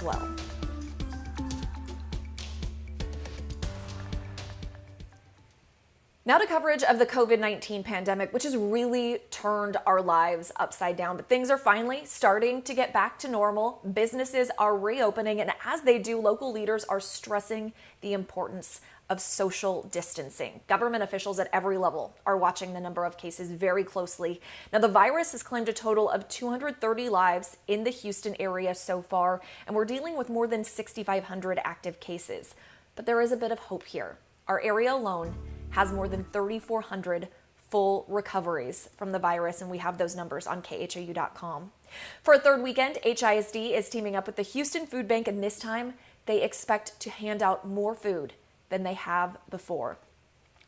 well. Now to coverage of the COVID-19 pandemic, which has really turned our lives upside down. But things are finally starting to get back to normal. Businesses are reopening, and as they do, local leaders are stressing the importance of social distancing. Government officials at every level are watching the number of cases very closely. Now, the virus has claimed a total of 230 lives in the Houston area so far, and we're dealing with more than 6,500 active cases. But there is a bit of hope here. Our area alone has more than 3,400 full recoveries from the virus, and we have those numbers on KHOU.com. For a third weekend, HISD is teaming up with the Houston Food Bank, and this time they expect to hand out more food than they have before.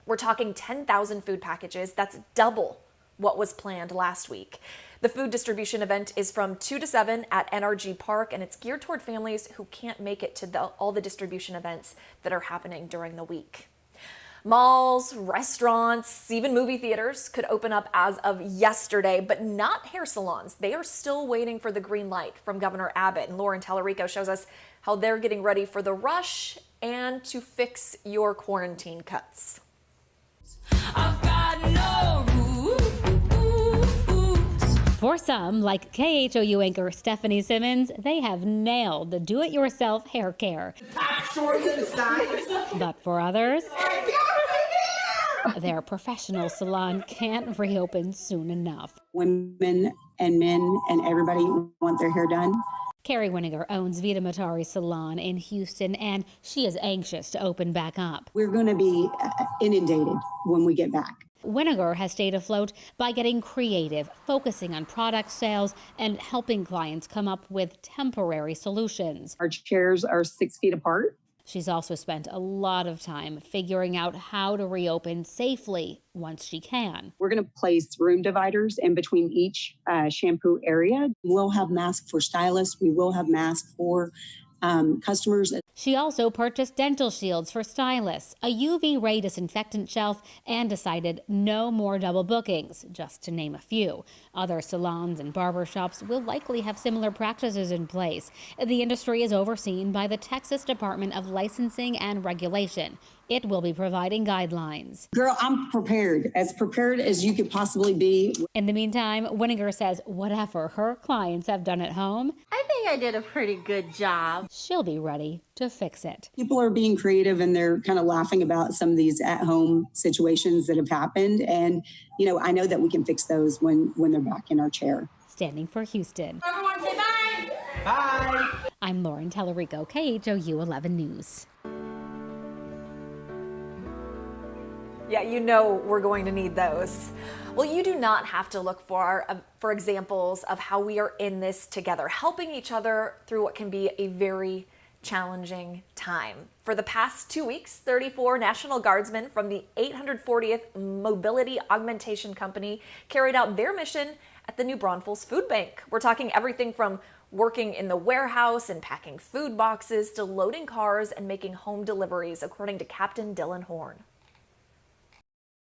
We're talking 10,000 food packages. That's double what was planned last week. The food distribution event is from 2 to 7 at NRG Park, and it's geared toward families who can't make it to all the distribution events that are happening during the week. Malls, restaurants, even movie theaters could open up as of yesterday, but not hair salons. They are still waiting for the green light from Governor Abbott. And Lauren Tallarico shows us how they're getting ready for the rush and to fix your quarantine cuts. I've got no For some, like KHOU anchor Stephanie Simmons, they have nailed the do-it-yourself hair care. Top shorts and sides. But for others, their professional salon can't reopen soon enough. Women and men and everybody want their hair done. Carrie Winiger owns Vita Matari Salon in Houston, and she is anxious to open back up. We're going to be inundated when we get back. Winiger has stayed afloat by getting creative, focusing on product sales and helping clients come up with temporary solutions. Our chairs are 6 feet apart. She's also spent a lot of time figuring out how to reopen safely once she can. We're going to place room dividers in between each shampoo area. We'll have masks for stylists. We will have masks for customers. She also purchased dental shields for stylists, a UV ray disinfectant shelf, and decided no more double bookings, just to name a few. Other salons and barbershops will likely have similar practices in place. The industry is overseen by the Texas Department of Licensing and Regulation. It will be providing guidelines. Girl, I'm prepared as you could possibly be. In the meantime, Winiger says whatever her clients have done at home, I think I did a pretty good job. she'll be ready to fix it. People are being creative and they're kind of laughing about some of these at-home situations that have happened. And, you know, I know that we can fix those when they're back in our chair. Standing for Houston, Everyone say bye. Bye. I'm Lauren Tallarico, KHOU 11 News. Yeah, you know we're going to need those. Well, you do not have to look for examples of how we are in this together, helping each other through what can be a very challenging time. For the past 2 weeks, 34 National Guardsmen from the 840th Mobility Augmentation Company carried out their mission at the New Braunfels Food Bank. We're talking everything from working in the warehouse and packing food boxes to loading cars and making home deliveries, according to Captain Dylan Horn.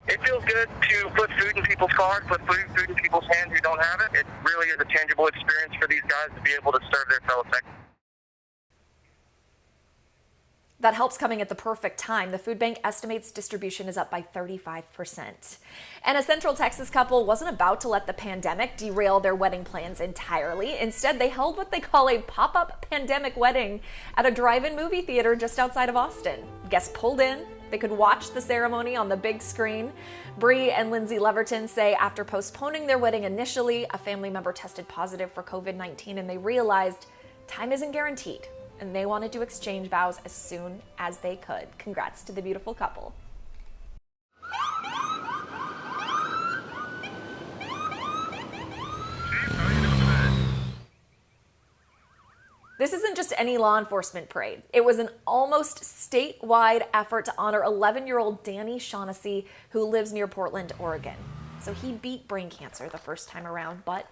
It feels good to put food in people's cars, put food in people's hands who don't have it. It really is a tangible experience for these guys to be able to serve their fellow Texans. That help's coming at the perfect time. The food bank estimates distribution is up by 35%. And a Central Texas couple wasn't about to let the pandemic derail their wedding plans entirely. Instead, they held what they call a pop-up pandemic wedding at a drive-in movie theater just outside of Austin. Guests pulled in. They could watch the ceremony on the big screen. Bree and Lindsay Leverton say after postponing their wedding initially, a family member tested positive for COVID-19 and they realized time isn't guaranteed and they wanted to exchange vows as soon as they could. Congrats to the beautiful couple. This isn't just any law enforcement parade. It was an almost statewide effort to honor 11-year-old Danny Shaughnessy, who lives near Portland, Oregon. So he beat brain cancer the first time around, but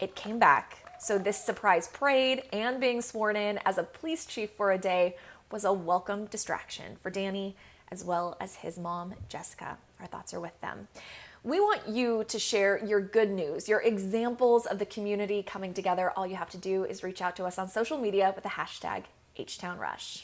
it came back. So this surprise parade and being sworn in as a police chief for a day was a welcome distraction for Danny, as well as his mom, Jessica. Our thoughts are with them. We want you to share your good news, your examples of the community coming together. All you have to do is reach out to us on social media with the hashtag HTownRush.